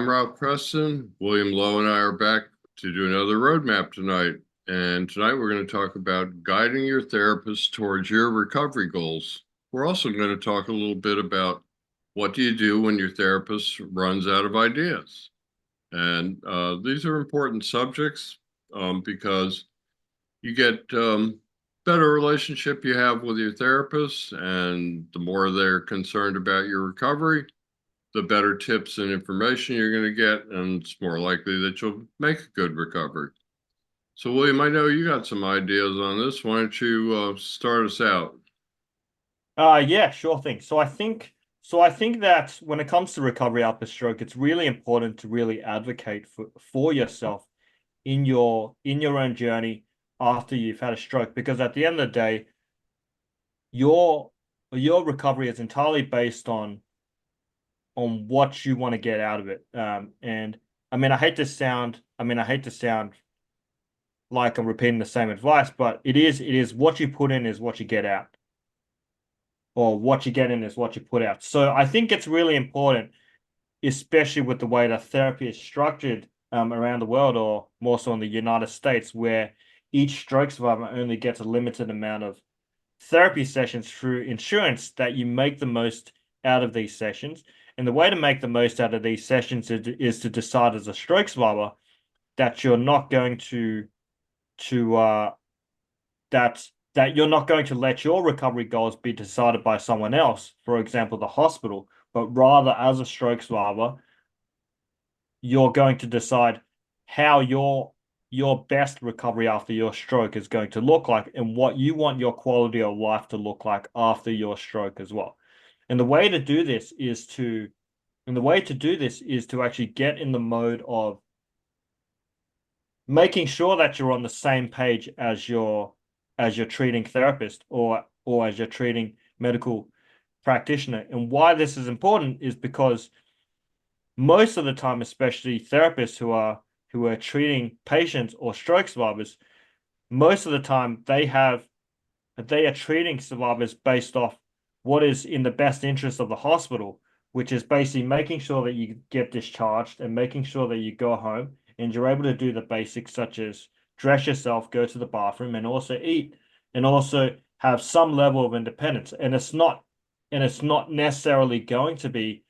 I'm Ralph Preston. William Lowe and I are back to do another roadmap tonight. And tonight we're going to talk about guiding your therapist towards your recovery goals. We're also going to talk a little bit about what do you do when your therapist runs out of ideas. And these are important subjects because you get better relationship you have with your therapist, and the more they're concerned about your recovery, the better tips and information you're going to get, and it's more likely that you'll make a good recovery. So, William, I know you got some ideas on this. Why don't you start us out? Yeah, sure thing. So I think that when it comes to recovery after stroke, it's really important to really advocate for yourself in your own journey after you've had a stroke, because at the end of the day, your your recovery is entirely based on what you want to get out of it. And I hate to sound like I'm repeating the same advice, but it is what you put in is what you get out, or what you get in is what you put out. So I think it's really important, especially with the way that therapy is structured around the world, or more so in the United States, where each stroke survivor only gets a limited amount of therapy sessions through insurance, that you make the most out of these sessions. And the way to make the most out of these sessions is to decide as a stroke survivor that you're not going to that you're not going to let your recovery goals be decided by someone else, for example, the hospital, but rather as a stroke survivor, you're going to decide how your best recovery after your stroke is going to look like, and what you want your quality of life to look like after your stroke as well. And the way to do this is to and the way to do this is to actually get in the mode of making sure that you're on the same page as your treating therapist, or as your treating medical practitioner. And why this is important is because most of the time, especially therapists who are treating patients or stroke survivors, most of the time they are treating survivors based off what is in the best interest of the hospital, which is basically making sure that you get discharged and making sure that you go home and you're able to do the basics, such as dress yourself, go to the bathroom, and also eat, and also have some level of independence. And it's not necessarily going to be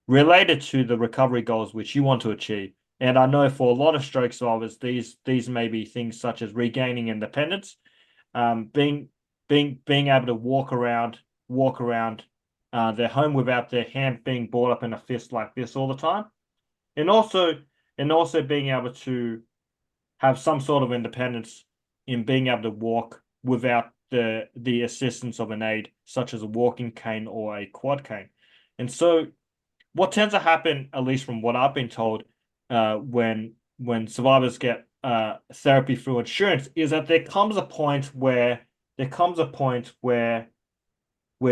related to the recovery goals which you want to achieve. And I know for a lot of stroke survivors, these may be things such as regaining independence, being being able to walk around their home without their hand being brought up in a fist like this all the time, and also being able to have some sort of independence in being able to walk without the assistance of an aid, such as a walking cane or a quad cane. And so what tends to happen, at least from what I've been told, when survivors get therapy through insurance, is that there comes a point where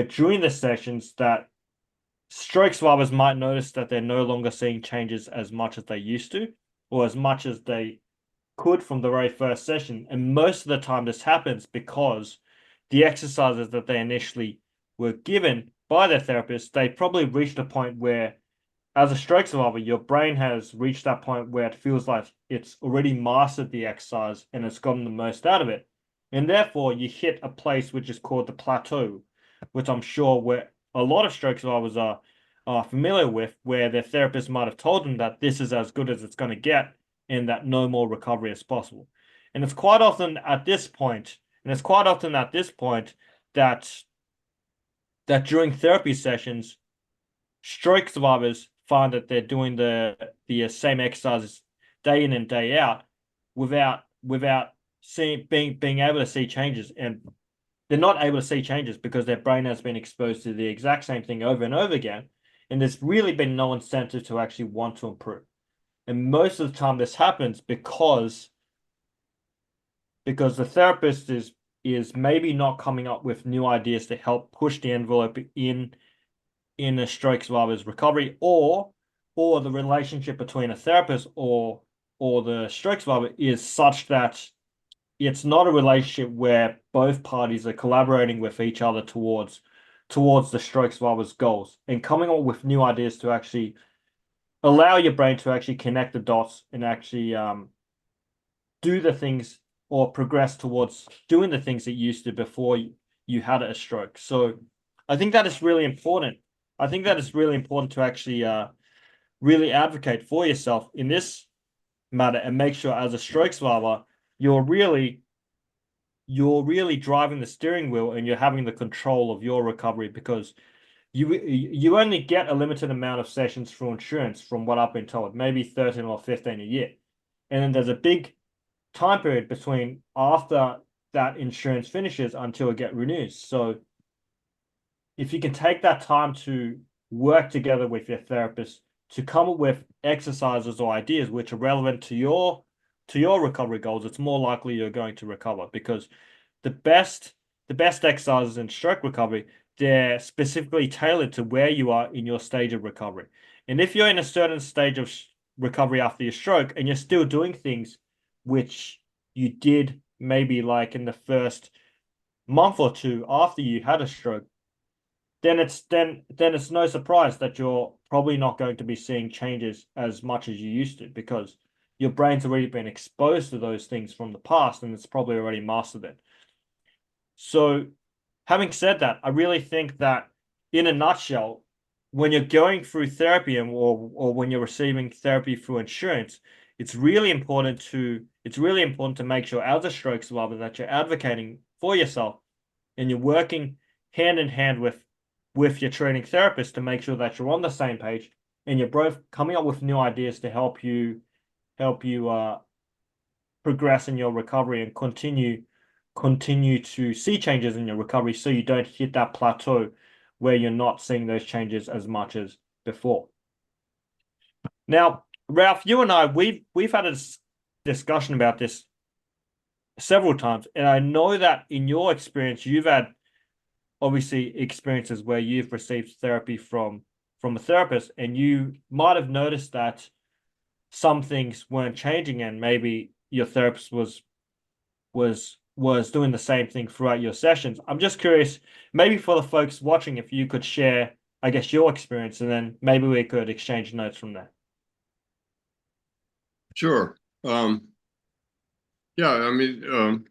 during the sessions that stroke survivors might notice that they're no longer seeing changes as much as they used to, or as much as they could from the very first session. And most of the time this happens because the exercises that they initially were given by their therapist, they probably reached a point where, as a stroke survivor, your brain has reached that point where it feels like it's already mastered the exercise and it's gotten the most out of it. And therefore, you hit a place which is called the plateau, which I'm sure where a lot of stroke survivors are familiar with, where their therapist might have told them that this is as good as it's going to get and that no more recovery is possible. And it's quite often at this point, that during therapy sessions, stroke survivors find that they're doing the same exercises day in and day out without being able to see changes. And they're not able to see changes because their brain has been exposed to the exact same thing over and over again, and there's really been no incentive to actually want to improve. And most of the time this happens because the therapist is maybe not coming up with new ideas to help push the envelope in a stroke survivor's recovery, or the relationship between a therapist or the stroke survivor is such that it's not a relationship where both parties are collaborating with each other towards the stroke survivor's goals and coming up with new ideas to actually allow your brain to actually connect the dots and actually do the things or progress towards doing the things that you used to before you had a stroke. So I think that is really important. I think that is really important to actually really advocate for yourself in this matter and make sure as a stroke survivor, you're really driving the steering wheel and you're having the control of your recovery because you only get a limited amount of sessions for insurance from what I've been told, maybe 13 or 15 a year. And then there's a big time period between after that insurance finishes until it get renewed. So if you can take that time to work together with your therapist to come up with exercises or ideas which are relevant to your recovery goals, it's more likely you're going to recover because the best exercises in stroke recovery, they're specifically tailored to where you are in your stage of recovery. And if you're in a certain stage of recovery after your stroke and you're still doing things which you did maybe like in the first month or two after you had a stroke, then it's no surprise that you're probably not going to be seeing changes as much as you used to because your brain's already been exposed to those things from the past and it's probably already mastered it. So, having said that, I really think that in a nutshell, when you're going through therapy or when you're receiving therapy through insurance, it's really important to make sure as a stroke survivor that you're advocating for yourself and you're working hand in hand with your training therapist to make sure that you're on the same page and you're both coming up with new ideas to help you progress in your recovery and continue to see changes in your recovery so you don't hit that plateau where you're not seeing those changes as much as before. Now, Ralph, you and I, we've had a discussion about this several times, and I know that in your experience, you've had obviously experiences where you've received therapy from a therapist, and you might have noticed that some things weren't changing, and maybe your therapist was doing the same thing throughout your sessions. I'm just curious, maybe for the folks watching, if you could share, I guess, your experience, and then maybe we could exchange notes from there. Sure. Yeah, I mean,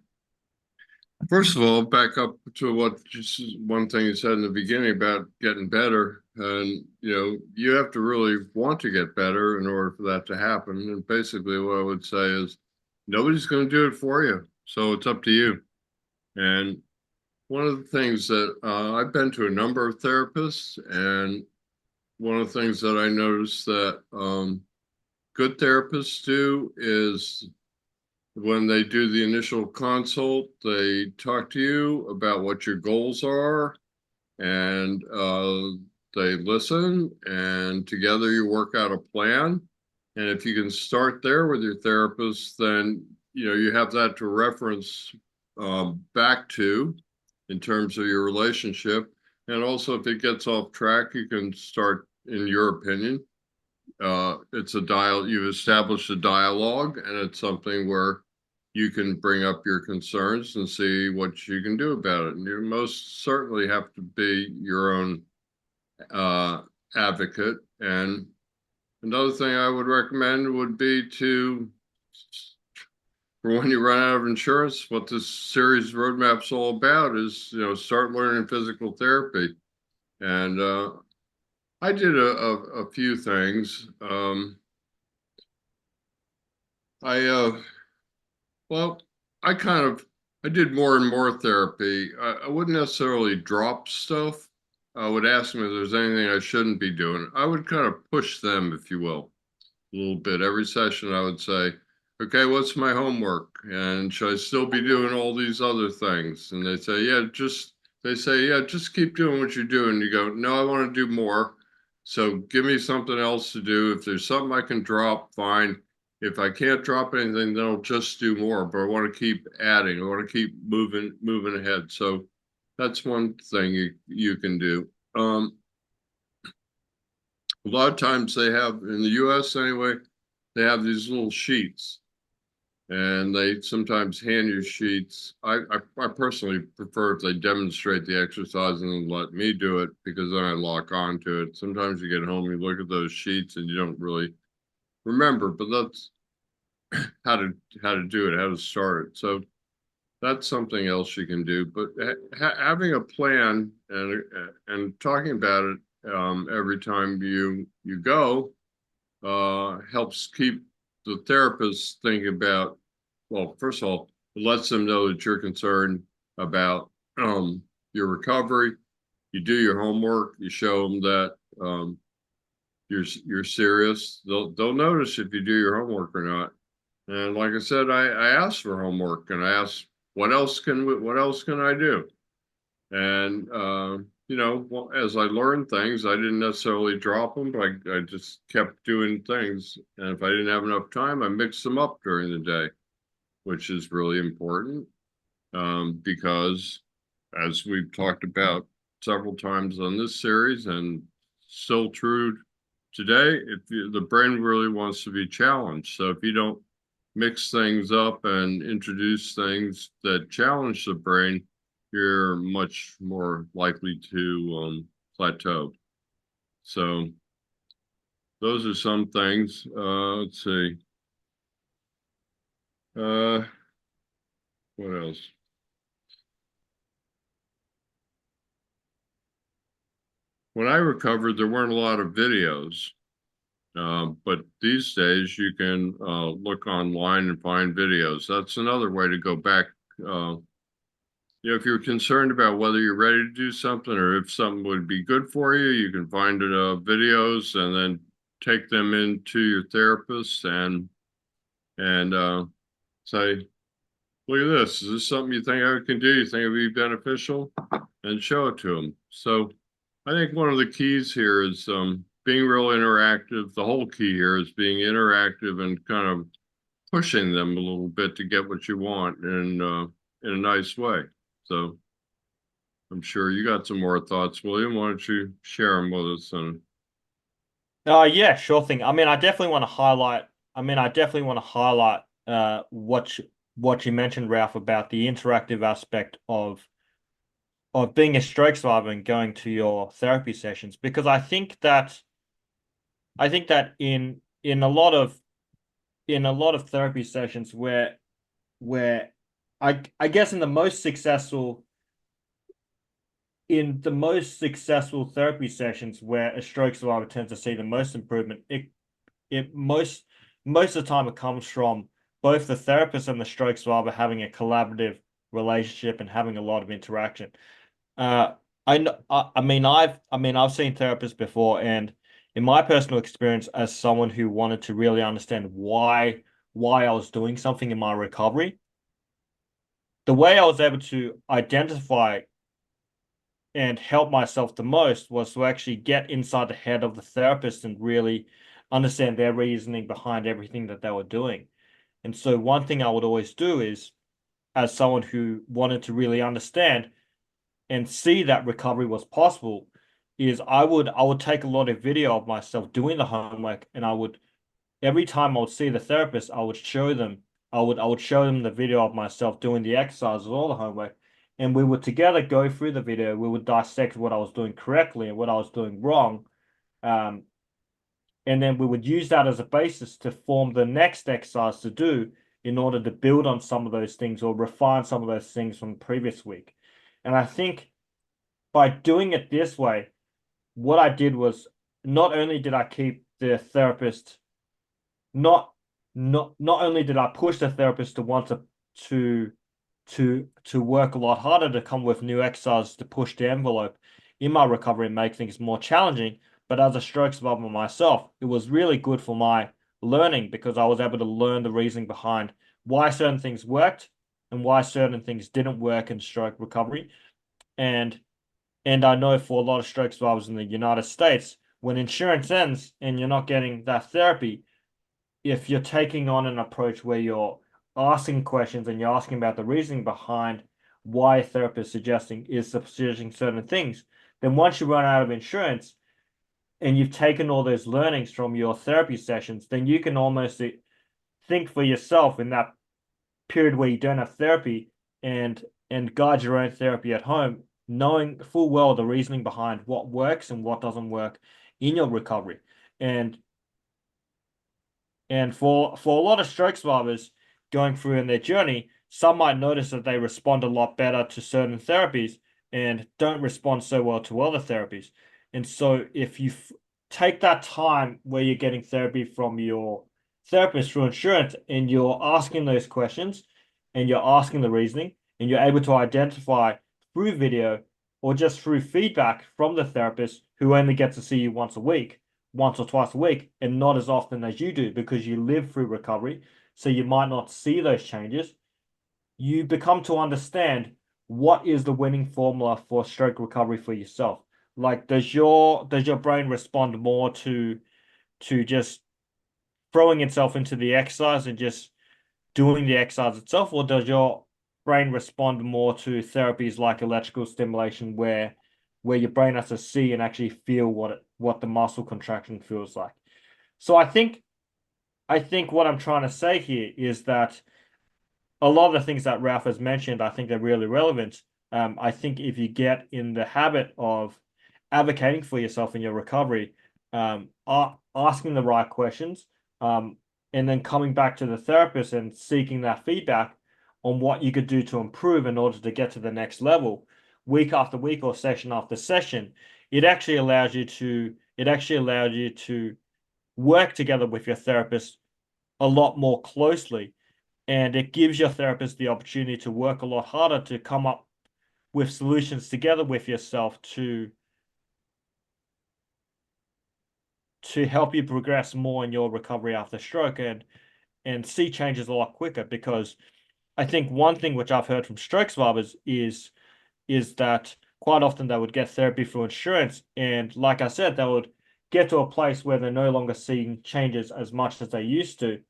first of all, back up to what just one thing you said in the beginning about getting better. And, you have to really want to get better in order for that to happen. And basically, what I would say is nobody's going to do it for you. So it's up to you. And one of the things that I've been to a number of therapists, and one of the things that I noticed that good therapists do is when they do the initial consult, they talk to you about what your goals are, and they listen, and together you work out a plan. And if you can start there with your therapist, then you have that to reference back to in terms of your relationship. And also, if it gets off track, you can start, in your opinion, you've established a dialogue, and it's something where you can bring up your concerns and see what you can do about it. And you most certainly have to be your own advocate. And another thing I would recommend would be to, for when you run out of insurance, what this series roadmap's all about is, start learning physical therapy. And I did a few things. Well, I did more and more therapy. I wouldn't necessarily drop stuff. I would ask them if there's anything I shouldn't be doing. I would kind of push them, if you will, a little bit. Every session I would say, okay, what's my homework? And should I still be doing all these other things? And they say, just keep doing what you're doing. You go, no, I want to do more. So give me something else to do. If there's something I can drop, fine. If I can't drop anything, then I'll just do more. But I want to keep adding. I want to keep moving ahead. So that's one thing you can do. A lot of times they have, in the US anyway, they have these little sheets. and they sometimes hand you sheets. I personally prefer if they demonstrate the exercise and then let me do it, because then I lock on to it. Sometimes you get home, you look at those sheets and you don't really remember, but that's how to do it, how to start it. So that's something else you can do. But having a plan and talking about it every time you go helps keep the therapist thinking about, well, first of all, it lets them know that you're concerned about your recovery. You do your homework. You show them that you're serious. They'll notice if you do your homework or not. And like I said, I asked for homework, and I asked what else can I do? And well, as I learned things, I didn't necessarily drop them, but I just kept doing things. And if I didn't have enough time, I mixed them up during the day, which is really important, because as we've talked about several times on this series, and still true today, the brain really wants to be challenged. So if you don't mix things up and introduce things that challenge the brain, you're much more likely to plateau. So those are some things. Let's see. What else? When I recovered, there weren't a lot of videos. But these days you can look online and find videos. That's another way to go back. If you're concerned about whether you're ready to do something or if something would be good for you, you can find videos and then take them into your therapist and say, "Look at this. Is this something you think I can do? You think it'd be beneficial?" And show it to them. So I think one of the keys here is being real interactive. The whole key here is being interactive and kind of pushing them a little bit to get what you want in a nice way. So I'm sure you got some more thoughts, William. Why don't you share them with us? And Yeah, sure thing. I definitely want to highlight. What you mentioned, Ralph, about the interactive aspect of being a stroke survivor and going to your therapy sessions, because I think that in a lot of therapy sessions where I guess in the most successful therapy sessions where a stroke survivor tends to see the most improvement, it most of the time it comes from both the therapist and the stroke survivor having a collaborative relationship and having a lot of interaction. Uh, I've seen therapists before, and in my personal experience, as someone who wanted to really understand why I was doing something in my recovery, the way I was able to identify and help myself the most was to actually get inside the head of the therapist and really understand their reasoning behind everything that they were doing. And so one thing I would always do is, as someone who wanted to really understand and see that recovery was possible, is I would take a lot of video of myself doing the homework, and every time I would see the therapist, I would show them the video of myself doing the exercises, all the homework, and we would together go through the video. We would dissect what I was doing correctly and what I was doing wrong. Um, and then we would use that as a basis to form the next exercise to do in order to build on some of those things or refine some of those things from the previous week. And I think by doing it this way, what I did was, not only did I keep the therapist, not not only did I push the therapist to want to to work a lot harder to come with new exercises to push the envelope in my recovery and make things more challenging, but as a stroke survivor myself, it was really good for my learning, because I was able to learn the reasoning behind why certain things worked and why certain things didn't work in stroke recovery. And and I know for a lot of stroke survivors in the United States, when insurance ends and you're not getting that therapy, if you're taking on an approach where you're asking questions and you're asking about the reasoning behind why a therapist suggesting certain things, then once you run out of insurance and you've taken all those learnings from your therapy sessions, then you can almost think for yourself in that period where you don't have therapy and guide your own therapy at home, knowing full well the reasoning behind what works and what doesn't work in your recovery. And for a lot of stroke survivors going through in their journey, some might notice that they respond a lot better to certain therapies and don't respond so well to other therapies. And so if you take that time where you're getting therapy from your therapist through insurance and you're asking those questions and you're asking the reasoning and you're able to identify through video or just through feedback from the therapist who only gets to see you once or twice a week, and not as often as you do because you live through recovery, so you might not see those changes. You become to understand what is the winning formula for stroke recovery for yourself. Like, does your brain respond more to just throwing itself into the exercise and just doing the exercise itself, or does your brain respond more to therapies like electrical stimulation where your brain has to see and actually feel what the muscle contraction feels like? So I think what I'm trying to say here is that a lot of the things that Ralph has mentioned, I think they're really relevant. I think if you get in the habit of advocating for yourself in your recovery, asking the right questions, and then coming back to the therapist and seeking that feedback on what you could do to improve in order to get to the next level, week after week or session after session, it actually allows you to work together with your therapist a lot more closely. And it gives your therapist the opportunity to work a lot harder to come up with solutions together with yourself to help you progress more in your recovery after stroke and see changes a lot quicker. Because I think one thing which I've heard from stroke survivors is that quite often they would get therapy through insurance, and like I said, they would get to a place where they're no longer seeing changes as much as they used to.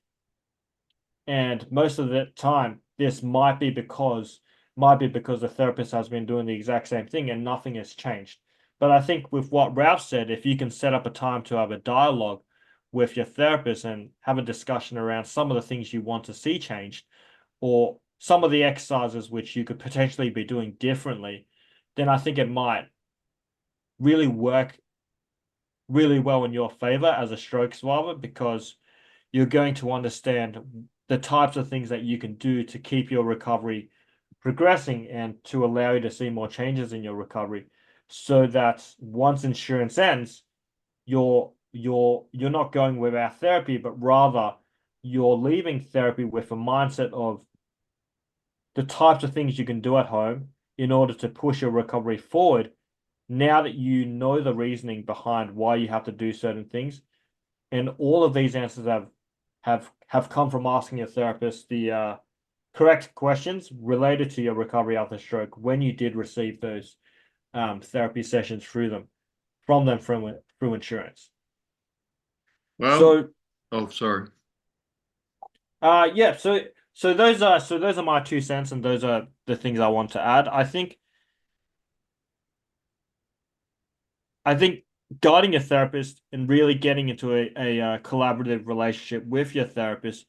And most of the time, this might be because the therapist has been doing the exact same thing and nothing has changed. But I think with what Ralph said, if you can set up a time to have a dialogue with your therapist and have a discussion around some of the things you want to see changed, or some of the exercises which you could potentially be doing differently, then I think it might really work really well in your favor as a stroke survivor, because you're going to understand the types of things that you can do to keep your recovery progressing and to allow you to see more changes in your recovery, so that once insurance ends, you're not going without therapy, but rather you're leaving therapy with a mindset of the types of things you can do at home in order to push your recovery forward, now that you know the reasoning behind why you have to do certain things. And all of these answers have come from asking your therapist the correct questions related to your recovery after stroke when you did receive those therapy sessions from through insurance. Well, So oh, sorry. yeah, so those are my 2 cents, and those are the things I want to add. I think guiding a therapist and really getting into a collaborative relationship with your therapist,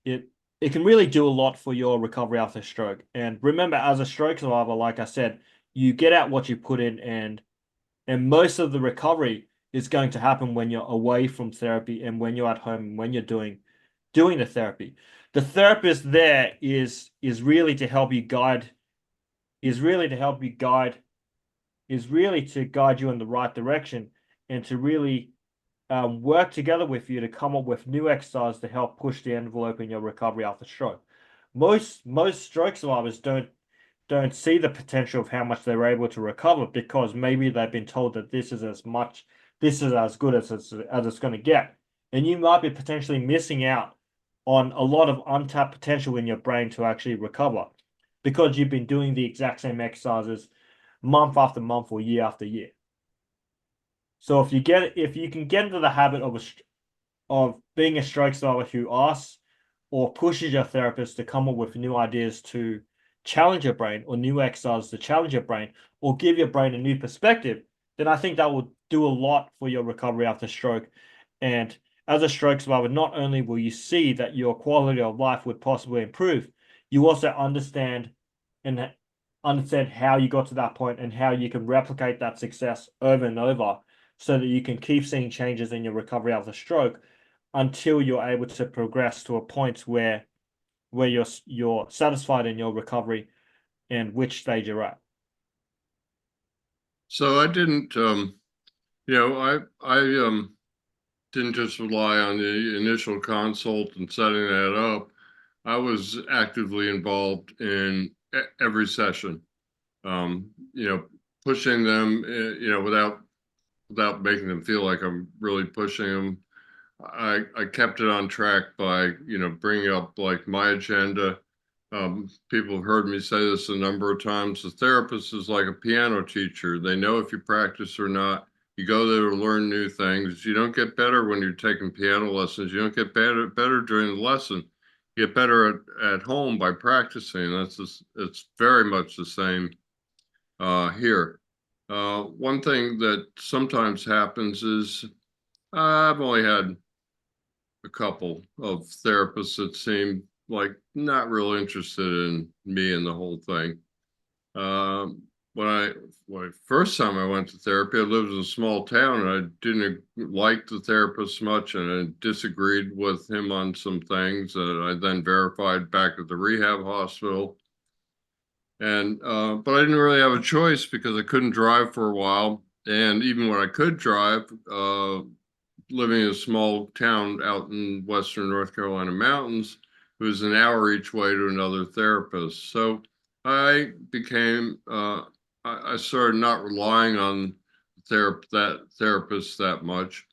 it it can really do a lot for your recovery after stroke. And remember, as a stroke survivor, like I said, you get out what you put in, and most of the recovery is going to happen when you're away from therapy and when you're at home and when you're doing the therapy. The therapist there is really to help you guide, is really to help you guide, is really to guide you in the right direction, and to really work together with you to come up with new exercise to help push the envelope in your recovery after stroke. Most stroke survivors don't see the potential of how much they're able to recover, because maybe they've been told that this is as good as it's going to get. And you might be potentially missing out on a lot of untapped potential in your brain to actually recover, because you've been doing the exact same exercises month after month or year after year. So if you can get into the habit of being a stroke survivor who asks or pushes your therapist to come up with new ideas to challenge your brain, or new exercises to challenge your brain, or give your brain a new perspective, then I think that will do a lot for your recovery after stroke. And as a stroke survivor, not only will you see that your quality of life would possibly improve, you also and understand how you got to that point and how you can replicate that success over and over so that you can keep seeing changes in your recovery after stroke until you're able to progress to a point where you're satisfied in your recovery and which stage you're at. So I didn't, I didn't just rely on the initial consult and setting that up. I was actively involved in every session, um, you know, pushing them, without making them feel like I'm really pushing them. I kept it on track by, bringing up like my agenda. People have heard me say this a number of times. The therapist is like a piano teacher. They know if you practice or not. You go there to learn new things. You don't get better when you're taking piano lessons. You don't get better during the lesson. You get better at home by practicing. It's very much the same here. One thing that sometimes happens is I've only had a couple of therapists that seem like not real interested in me and the whole thing. Um, when I first time I went to therapy, I lived in a small town and I didn't like the therapist much, and I disagreed with him on some things that I then verified back at the rehab hospital. And but I didn't really have a choice because I couldn't drive for a while, and even when I could drive, living in a small town out in western North Carolina mountains, it was an hour each way to another therapist. So I became, I started not relying on that therapist that much.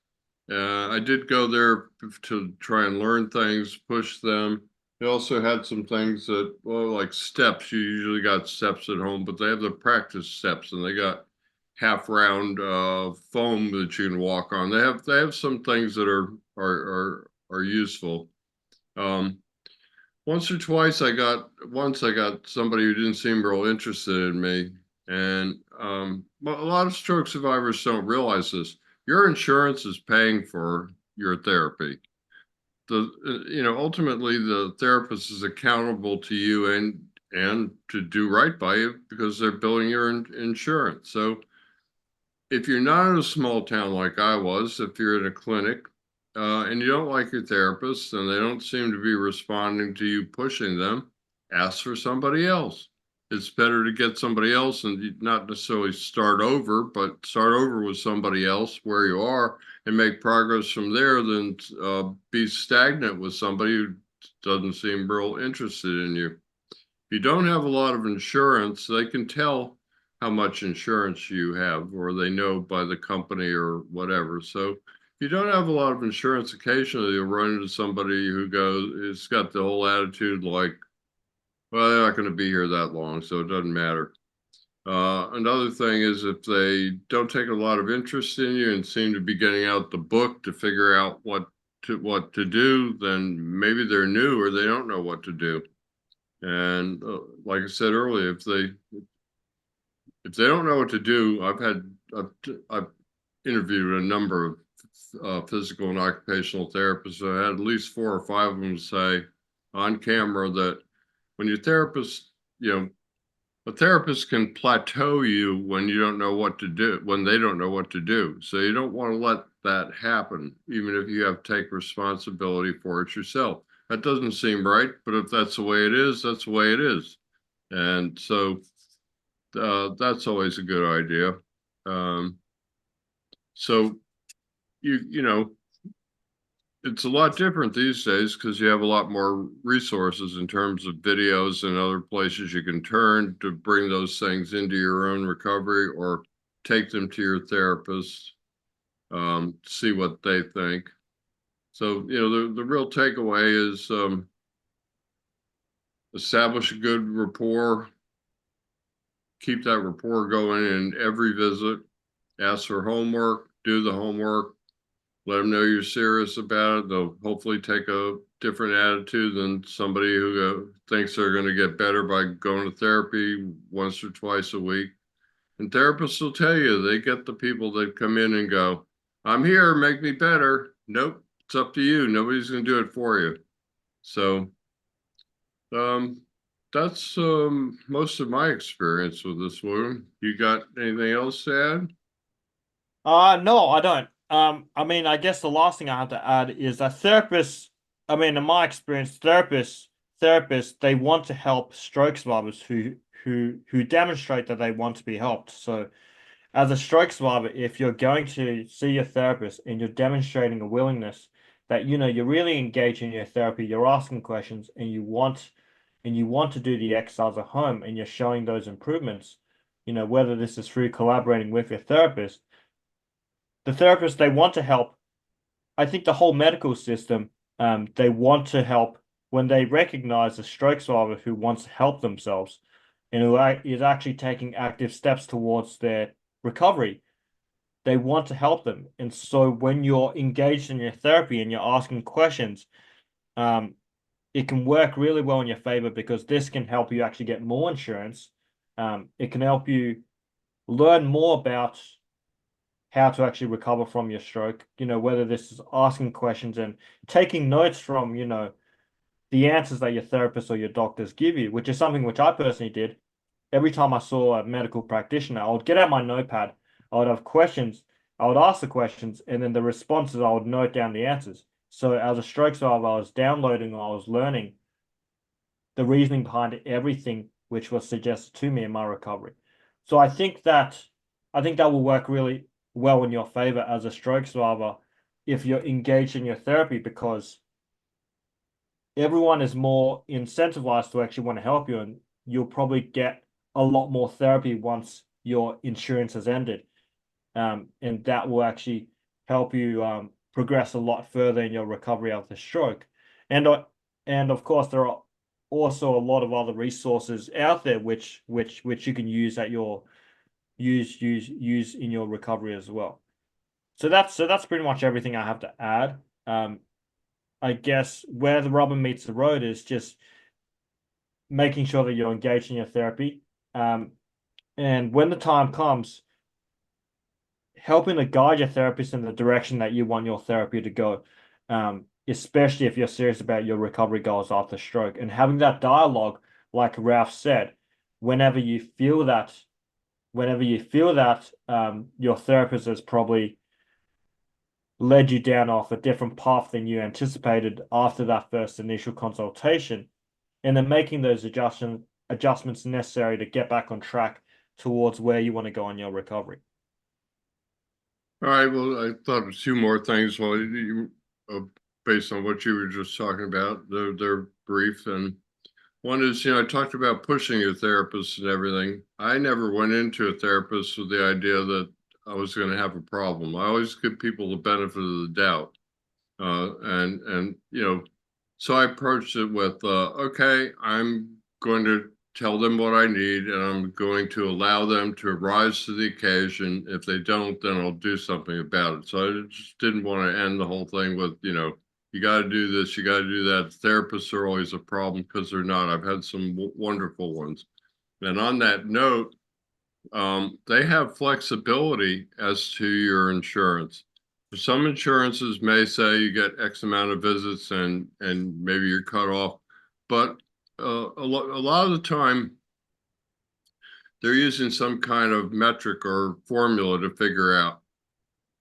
I did go there to try and learn things, push them. They also had some things that, well, like steps. You usually got steps at home, but they have the practice steps, and they got half round foam that you can walk on. They have some things that are useful. Um, once I got somebody who didn't seem real interested in me, and but a lot of stroke survivors don't realize this. Your insurance is paying for your therapy. Ultimately the therapist is accountable to you and to do right by you because they're billing your insurance. So if you're not in a small town like I was, if you're in a clinic and you don't like your therapist and they don't seem to be responding to you pushing them, ask for somebody else. It's better to get somebody else and not necessarily start over, but start over with somebody else where you are and make progress from there than be stagnant with somebody who doesn't seem real interested in you. If you don't have a lot of insurance, they can tell how much insurance you have, or they know by the company or whatever. So if you don't have a lot of insurance, occasionally you'll run into somebody who it's got the whole attitude like, well, they're not going to be here that long, so it doesn't matter. Another thing is if they don't take a lot of interest in you and seem to be getting out the book to figure out what to do, then maybe they're new or they don't know what to do. And like I said earlier, if they don't know what to do, I've interviewed a number of physical and occupational therapists. I had at least 4 or 5 of them say on camera that when your therapist, a therapist can plateau you when you don't know what to do, when they don't know what to do. So you don't want to let that happen, even if you have to take responsibility for it yourself. That doesn't seem right, but if that's the way it is, that's the way it is. And so that's always a good idea. Um, so you know, it's a lot different these days because you have a lot more resources in terms of videos and other places you can turn to bring those things into your own recovery or take them to your therapist, see what they think. So, the real takeaway is establish a good rapport, keep that rapport going in every visit, ask for homework, do the homework, let them know you're serious about it. They'll hopefully take a different attitude than somebody who thinks they're going to get better by going to therapy once or twice a week. And therapists will tell you they get the people that come in and go, I'm here, make me better. Nope, it's up to you. Nobody's going to do it for you. So, um, that's most of my experience with this one. You got anything else to add? No, I don't. I mean, I guess the last thing I have to add is that therapists, I mean, in my experience, therapists, they want to help stroke survivors who demonstrate that they want to be helped. So, as a stroke survivor, if you're going to see your therapist and you're demonstrating a willingness that you're really engaged in your therapy, you're asking questions, and you want to do the exercise at home, and you're showing those improvements, whether this is through collaborating with your therapist, the therapists, they want to help. I think the whole medical system, they want to help when they recognize a stroke survivor who wants to help themselves and who is actually taking active steps towards their recovery. They want to help them. And so when you're engaged in your therapy and you're asking questions, um, it can work really well in your favor because this can help you actually get more insurance. It can help you learn more about how to actually recover from your stroke, whether this is asking questions and taking notes from, the answers that your therapist or your doctors give you, which is something which I personally did. Every time I saw a medical practitioner, I would get out my notepad, I would have questions, I would ask the questions, and then the responses, I would note down the answers. So as a stroke survivor, I was downloading, I was learning the reasoning behind everything which was suggested to me in my recovery. So I think that will work really well in your favor as a stroke survivor if you're engaged in your therapy because everyone is more incentivized to actually want to help you, and you'll probably get a lot more therapy once your insurance has ended. And that will actually help you progress a lot further in your recovery after stroke. And and of course, there are also a lot of other resources out there which you can use at your use in your recovery as well. So that's pretty much everything I have to add. I guess where the rubber meets the road is just making sure that you're engaged in your therapy. And when the time comes, helping to guide your therapist in the direction that you want your therapy to go, especially if you're serious about your recovery goals after stroke. And having that dialogue, like Ralph said, whenever you feel that, your therapist has probably led you down off a different path than you anticipated after that first initial consultation, and then making those adjustments necessary to get back on track towards where you want to go on your recovery. All right. Well, I thought of two more things. Well, based on what you were just talking about, they're brief. And one is, I talked about pushing your therapist and everything. I never went into a therapist with the idea that I was going to have a problem. I always give people the benefit of the doubt. And so I approached it with, okay, I'm going to tell them what I need, and I'm going to allow them to rise to the occasion. If they don't, then I'll do something about it. So I just didn't want to end the whole thing with, you got to do this, you got to do that. Therapists are always a problem because they're not. I've had some wonderful ones. And on that note, they have flexibility as to your insurance. Some insurances may say you get X amount of visits and maybe you're cut off, but a lot of the time they're using some kind of metric or formula to figure out.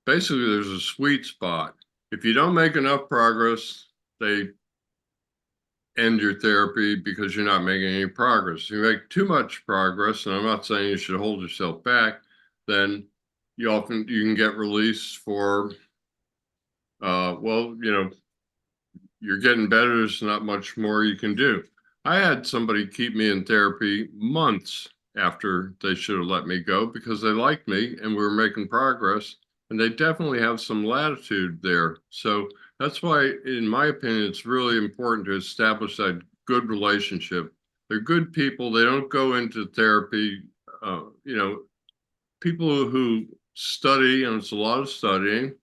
Basically, there's a sweet spot. If you don't make enough progress, they end your therapy because you're not making any progress. You make too much progress, and I'm not saying you should hold yourself back, then you can get released for well, you're getting better, there's not much more you can do. I had somebody keep me in therapy months after they should have let me go because they liked me and we were making progress, and they definitely have some latitude there. So that's why, in my opinion, it's really important to establish that good relationship. They're good people. They don't go into therapy, people who study, and it's a lot of studying,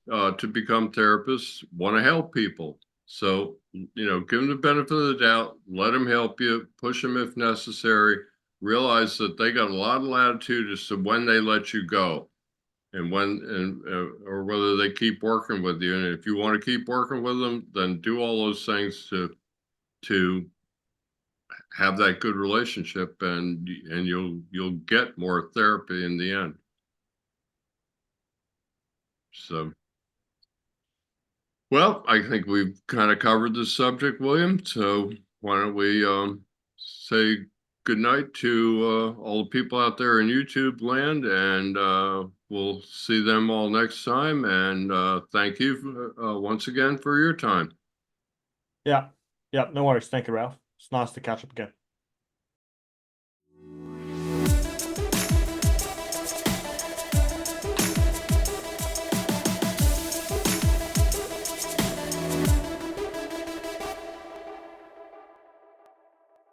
to become therapists, want to help people. So, give them the benefit of the doubt, let them help you, push them if necessary, realize that they got a lot of latitude as to when they let you go and or whether they keep working with you. And if you want to keep working with them, then do all those things to have that good relationship, and you'll get more therapy in the end. So, well, I think we've kind of covered the subject, William. So why don't we say good night to all the people out there in YouTube land, and we'll see them all next time. And thank you once again for your time. Yeah. Yeah. No worries. Thank you, Ralph. It's nice to catch up again.